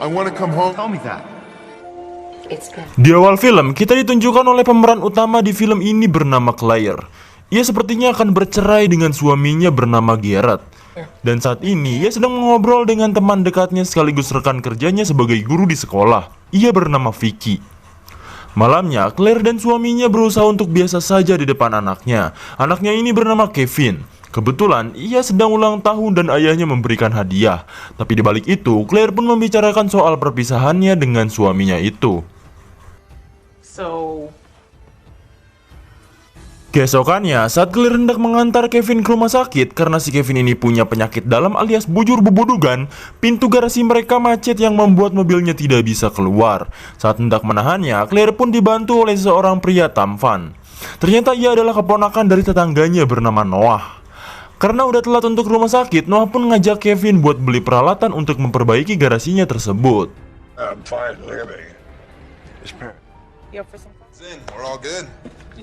I want to come home. Tell me that. Di awal film, kita ditunjukkan oleh pemeran utama di film ini bernama Claire. Ia sepertinya akan bercerai dengan suaminya bernama Garrett. Dan saat ini, ia sedang mengobrol dengan teman dekatnya sekaligus rekan kerjanya sebagai guru di sekolah. Ia bernama Vicky. Malamnya, Claire dan suaminya berusaha untuk biasa saja di depan anaknya. Anaknya ini bernama Kevin. Kebetulan, ia sedang ulang tahun dan ayahnya memberikan hadiah. Tapi di balik itu, Claire pun membicarakan soal perpisahannya dengan suaminya itu. Keesokannya, saat Claire hendak mengantar Kevin ke rumah sakit karena si Kevin ini punya penyakit dalam alias bujur bubudugan, pintu garasi mereka macet yang membuat mobilnya tidak bisa keluar. Saat hendak menahannya, Claire pun dibantu oleh seorang pria tampan. Ternyata ia adalah keponakan dari tetangganya bernama Noah. Karena udah telat untuk rumah sakit, Noah pun ngajak Kevin buat beli peralatan untuk memperbaiki garasinya tersebut. I'm fine. Look at me. We're all good.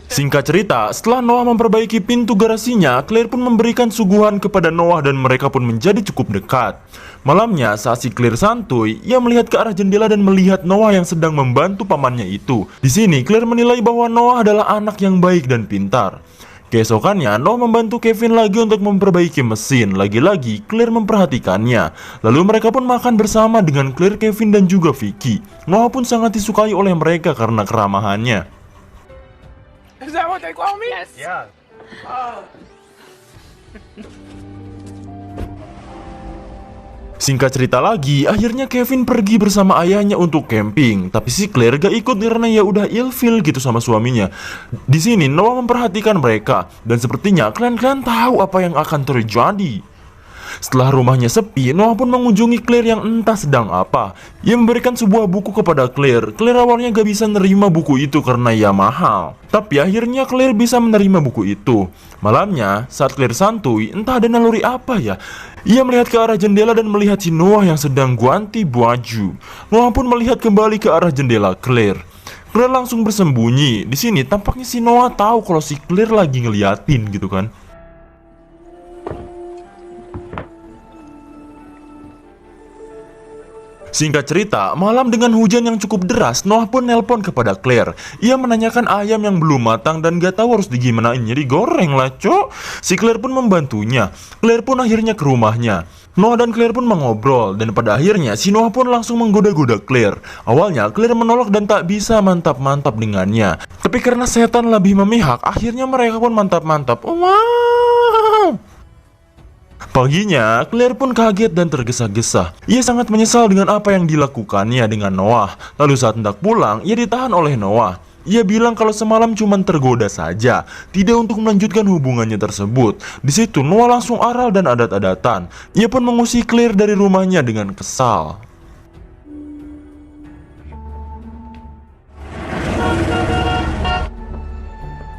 Singkat cerita, setelah Noah memperbaiki pintu garasinya, Claire pun memberikan suguhan kepada Noah dan mereka pun menjadi cukup dekat. Malamnya, saat si Claire santuy, ia melihat ke arah jendela dan melihat Noah yang sedang membantu pamannya itu. Di sini, Claire menilai bahwa Noah adalah anak yang baik dan pintar. Keesokannya, Noah membantu Kevin lagi untuk memperbaiki mesin. Lagi-lagi, Claire memperhatikannya. Lalu mereka pun makan bersama dengan Claire, Kevin, dan juga Vicky. Noah pun sangat disukai oleh mereka karena keramahannya. Is that what they call me? Yes. Yeah. Singkat cerita lagi, akhirnya Kevin pergi bersama ayahnya untuk camping. Tapi si Claire gak ikut karena ya udah ilfil gitu sama suaminya. Di sini Noah memperhatikan mereka dan sepertinya kalian tahu apa yang akan terjadi. Setelah rumahnya sepi, Noah pun mengunjungi Claire yang entah sedang apa. Ia memberikan sebuah buku kepada Claire. Claire awalnya gak bisa menerima buku itu karena ya mahal. Tapi akhirnya Claire bisa menerima buku itu. Malamnya, saat Claire santuy, entah ada naluri apa ya, ia melihat ke arah jendela dan melihat si Noah yang sedang ganti baju. Noah pun melihat kembali ke arah jendela Claire. Claire langsung bersembunyi. Di sini tampaknya si Noah tahu kalau si Claire lagi ngeliatin gitu kan. Singkat cerita, malam dengan hujan yang cukup deras, Noah pun nelpon kepada Claire. Ia menanyakan ayam yang belum matang dan gak tahu harus digimanain, jadi goreng lah cok. Si Claire pun membantunya. Claire pun akhirnya ke rumahnya. Noah dan Claire pun mengobrol, dan pada akhirnya si Noah pun langsung menggoda-goda Claire. Awalnya Claire menolak dan tak bisa mantap-mantap dengannya. Tapi karena setan lebih memihak, akhirnya mereka pun mantap-mantap. Wow! Paginya, Claire pun kaget dan tergesa-gesa. Ia sangat menyesal dengan apa yang dilakukannya dengan Noah. Lalu saat hendak pulang, ia ditahan oleh Noah. Ia bilang kalau semalam cuma tergoda saja, tidak untuk melanjutkan hubungannya tersebut. Di situ Noah langsung aral dan adat-adatan. Ia pun mengusir Claire dari rumahnya dengan kesal.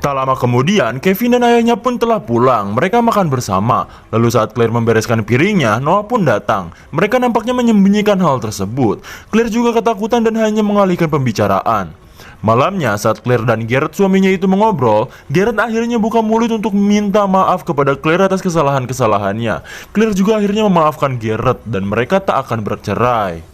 Tak lama kemudian, Kevin dan ayahnya pun telah pulang. Mereka makan bersama. Lalu saat Claire membereskan piringnya, Noah pun datang. Mereka nampaknya menyembunyikan hal tersebut. Claire juga ketakutan dan hanya mengalihkan pembicaraan. Malamnya, saat Claire dan Garrett suaminya itu mengobrol, Garrett akhirnya buka mulut untuk meminta maaf kepada Claire atas kesalahan-kesalahannya. Claire juga akhirnya memaafkan Garrett dan mereka tak akan bercerai.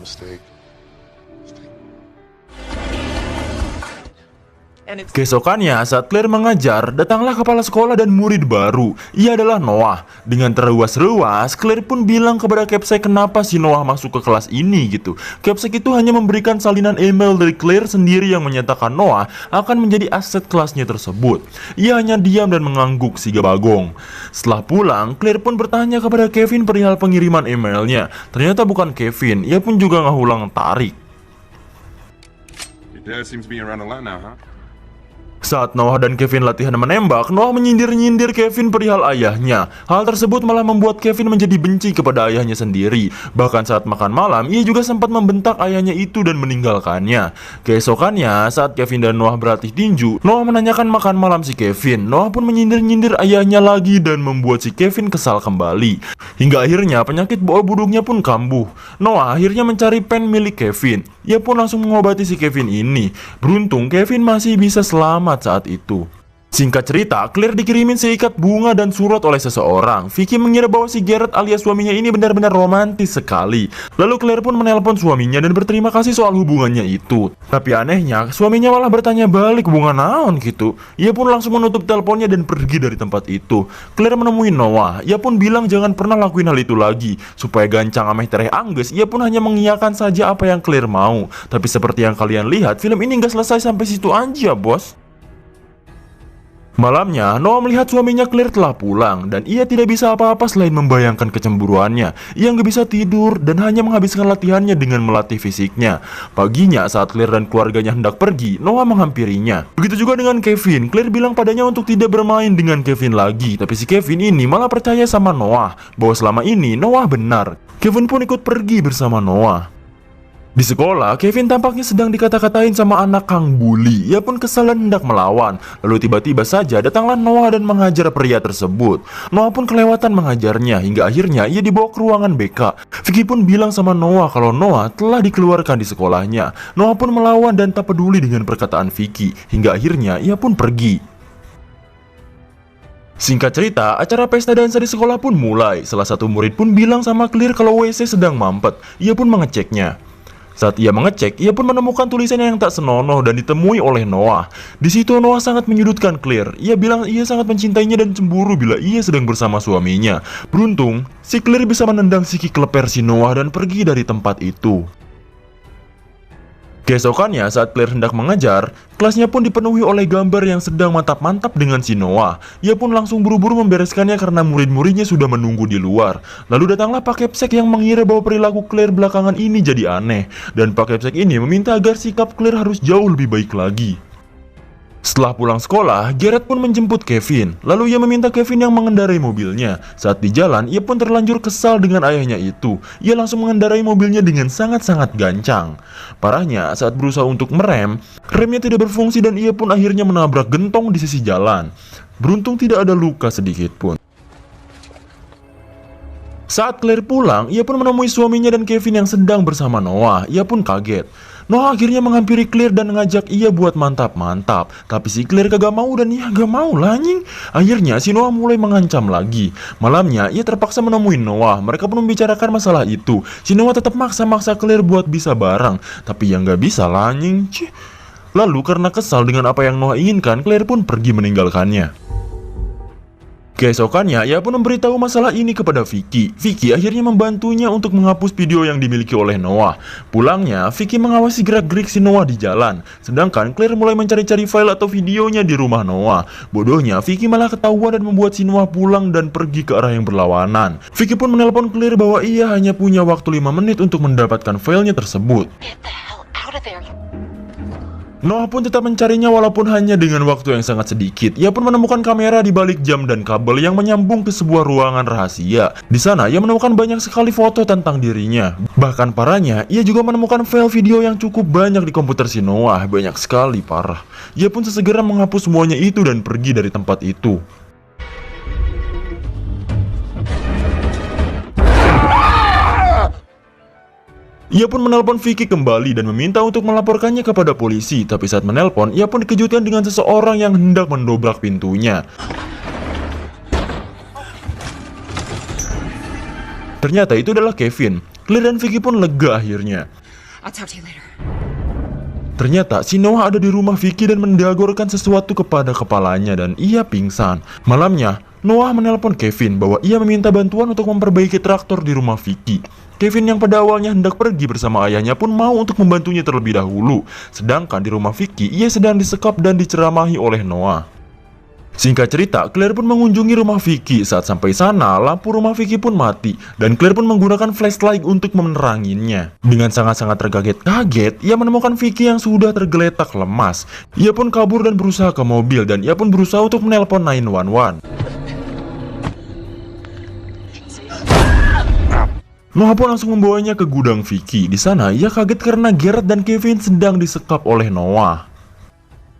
Keesokannya, saat Claire mengajar, datanglah kepala sekolah dan murid baru. Ia adalah Noah. Dengan terruas-ruas, Claire pun bilang kepada Capsek kenapa si Noah masuk ke kelas ini gitu. Capsek itu hanya memberikan salinan email dari Claire sendiri yang menyatakan Noah akan menjadi aset kelasnya tersebut. Ia hanya diam dan mengangguk si bagong. Setelah pulang, Claire pun bertanya kepada Kevin perihal pengiriman emailnya. Ternyata bukan Kevin, ia pun juga ngahulang tarik. Your dad seems to be around a lot now, huh? Saat Noah dan Kevin latihan menembak, Noah menyindir-nyindir Kevin perihal ayahnya. Hal tersebut malah membuat Kevin menjadi benci kepada ayahnya sendiri. Bahkan saat makan malam, ia juga sempat membentak ayahnya itu dan meninggalkannya. Keesokannya, saat Kevin dan Noah berlatih tinju, Noah menanyakan makan malam si Kevin. Noah pun menyindir-nyindir ayahnya lagi dan membuat si Kevin kesal kembali. Hingga akhirnya penyakit bau buduknya pun kambuh. Noah akhirnya mencari pen milik Kevin. Ia pun langsung mengobati si Kevin ini. Beruntung Kevin masih bisa selamat saat itu. Singkat cerita, Claire dikirimin seikat bunga dan surat oleh seseorang. Vicky mengira bahwa si Garrett alias suaminya ini benar-benar romantis sekali. Lalu Claire pun menelpon suaminya dan berterima kasih soal hubungannya itu. Tapi anehnya, suaminya malah bertanya balik bunga naon gitu. Ia pun langsung menutup teleponnya dan pergi dari tempat itu. Claire menemui Noah. Ia pun bilang jangan pernah lakuin hal itu lagi. Supaya gancang ameh tereh angges, ia pun hanya mengiyakan saja apa yang Claire mau. Tapi seperti yang kalian lihat, film ini nggak selesai sampai situ aja, bos. Malamnya, Noah melihat suaminya Claire telah pulang dan ia tidak bisa apa-apa selain membayangkan kecemburuannya. Ia nggak bisa tidur dan hanya menghabiskan latihannya dengan melatih fisiknya. Paginya, saat Claire dan keluarganya hendak pergi, Noah menghampirinya. Begitu juga dengan Kevin. Claire bilang padanya untuk tidak bermain dengan Kevin lagi. Tapi si Kevin ini malah percaya sama Noah bahwa selama ini Noah benar. Kevin pun ikut pergi bersama Noah. Di sekolah, Kevin tampaknya sedang dikata-katain sama anak Kang Bully. Ia pun kesal dan hendak melawan. Lalu tiba-tiba saja datanglah Noah dan menghajar pria tersebut. Noah pun kelewatan menghajarnya hingga akhirnya ia dibawa ke ruangan BK. Vicky pun bilang sama Noah kalau Noah telah dikeluarkan di sekolahnya. Noah pun melawan dan tak peduli dengan perkataan Vicky. Hingga akhirnya ia pun pergi. Singkat cerita, acara pesta dansa di sekolah pun mulai. Salah satu murid pun bilang sama Claire kalau WC sedang mampet. Ia pun mengeceknya. Saat ia mengecek, ia pun menemukan tulisan yang tak senonoh dan ditemui oleh Noah. Di situ Noah sangat menyudutkan Claire. Ia bilang ia sangat mencintainya dan cemburu bila ia sedang bersama suaminya. Beruntung, si Claire bisa menendang siki kleper si Noah dan pergi dari tempat itu. Keesokannya, saat Claire hendak mengajar, kelasnya pun dipenuhi oleh gambar yang sedang mantap-mantap dengan si Noah. Ia pun langsung buru-buru membereskannya karena murid-muridnya sudah menunggu di luar. Lalu datanglah Pak Kepsek yang mengira bahwa perilaku Claire belakangan ini jadi aneh. Dan Pak Kepsek ini meminta agar sikap Claire harus jauh lebih baik lagi. Setelah pulang sekolah, Garrett pun menjemput Kevin. Lalu ia meminta Kevin yang mengendarai mobilnya. Saat di jalan, ia pun terlanjur kesal dengan ayahnya itu. Ia langsung mengendarai mobilnya dengan sangat-sangat gancang. Parahnya, saat berusaha untuk merem, remnya tidak berfungsi dan ia pun akhirnya menabrak gentong di sisi jalan. Beruntung tidak ada luka sedikit pun. Saat Claire pulang, ia pun menemui suaminya dan Kevin yang sedang bersama Noah. Ia pun kaget. Noah akhirnya menghampiri Claire dan ngajak ia buat mantap-mantap. Tapi si Claire kagak mau dan ia gak mau lah anjing. Akhirnya si Noah mulai mengancam lagi. Malamnya ia terpaksa menemui Noah. Mereka pun membicarakan masalah itu. Si Noah tetap maksa-maksa Claire buat bisa bareng. Tapi yang gak bisa lah anjing. Lalu karena kesal dengan apa yang Noah inginkan, Claire pun pergi meninggalkannya. Keesokannya, ia pun memberitahu masalah ini kepada Vicky. Vicky akhirnya membantunya untuk menghapus video yang dimiliki oleh Noah. Pulangnya, Vicky mengawasi gerak-gerik si Noah di jalan. Sedangkan Claire mulai mencari-cari file atau videonya di rumah Noah. Bodohnya, Vicky malah ketahuan dan membuat si Noah pulang dan pergi ke arah yang berlawanan. Vicky pun menelpon Claire bahwa ia hanya punya waktu 5 menit untuk mendapatkan filenya tersebut. Get the hell out of there. Noah pun tetap mencarinya walaupun hanya dengan waktu yang sangat sedikit. Ia pun menemukan kamera di balik jam dan kabel yang menyambung ke sebuah ruangan rahasia. Di sana, ia menemukan banyak sekali foto tentang dirinya. Bahkan parahnya, ia juga menemukan file video yang cukup banyak di komputer si Noah. Banyak sekali, parah. Ia pun sesegera menghapus semuanya itu dan pergi dari tempat itu. Ia pun menelpon Vicky kembali dan meminta untuk melaporkannya kepada polisi. Tapi saat menelpon, ia pun dikejutkan dengan seseorang yang hendak mendobrak pintunya. Ternyata itu adalah Kevin. Claire dan Vicky pun lega akhirnya. I'll talk to you later. Ternyata si Noah ada di rumah Vicky dan mendagorkan sesuatu kepada kepalanya dan ia pingsan. Malamnya, Noah menelpon Kevin bahwa ia meminta bantuan untuk memperbaiki traktor di rumah Vicky. Kevin yang pada awalnya hendak pergi bersama ayahnya pun mau untuk membantunya terlebih dahulu. Sedangkan di rumah Vicky, ia sedang disekap dan diceramahi oleh Noah. Singkat cerita, Claire pun mengunjungi rumah Vicky. Saat sampai sana, lampu rumah Vicky pun mati dan Claire pun menggunakan flashlight untuk meneranginya. Dengan sangat-sangat terkaget-kaget, ia menemukan Vicky yang sudah tergeletak lemas. Ia pun kabur dan berusaha ke mobil dan ia pun berusaha untuk menelpon 911. Noah pun langsung membawanya ke gudang Vicky. Di sana, ia kaget karena Garrett dan Kevin sedang disekap oleh Noah.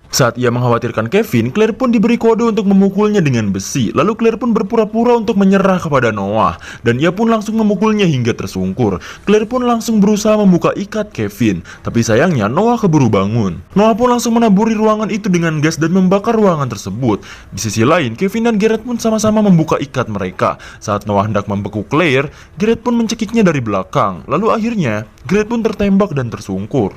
Saat ia mengkhawatirkan Kevin, Claire pun diberi kode untuk memukulnya dengan besi. Lalu Claire pun berpura-pura untuk menyerah kepada Noah, dan ia pun langsung memukulnya hingga tersungkur. Claire pun langsung berusaha membuka ikat Kevin, tapi sayangnya Noah keburu bangun. Noah pun langsung menaburi ruangan itu dengan gas dan membakar ruangan tersebut. Di sisi lain, Kevin dan Garrett pun sama-sama membuka ikat mereka. Saat Noah hendak membekuk Claire, Garrett pun mencekiknya dari belakang. Lalu akhirnya, Garrett pun tertembak dan tersungkur.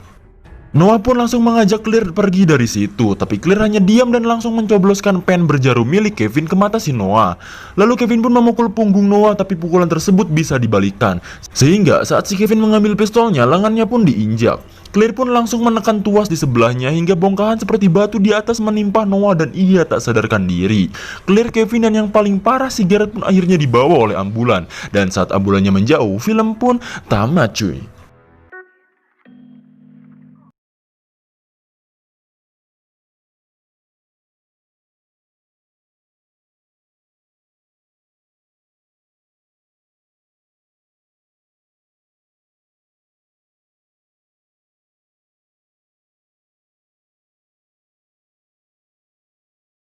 Noah pun langsung mengajak Claire pergi dari situ, tapi Claire hanya diam dan langsung mencobloskan pen berjarum milik Kevin ke mata si Noah. Lalu Kevin pun memukul punggung Noah, tapi pukulan tersebut bisa dibalikan. Sehingga saat si Kevin mengambil pistolnya, lengannya pun diinjak. Claire pun langsung menekan tuas di sebelahnya hingga bongkahan seperti batu di atas menimpa Noah dan ia tak sadarkan diri. Claire, Kevin, dan yang paling parah si Garrett pun akhirnya dibawa oleh ambulan. Dan saat ambulannya menjauh, film pun tamat cuy.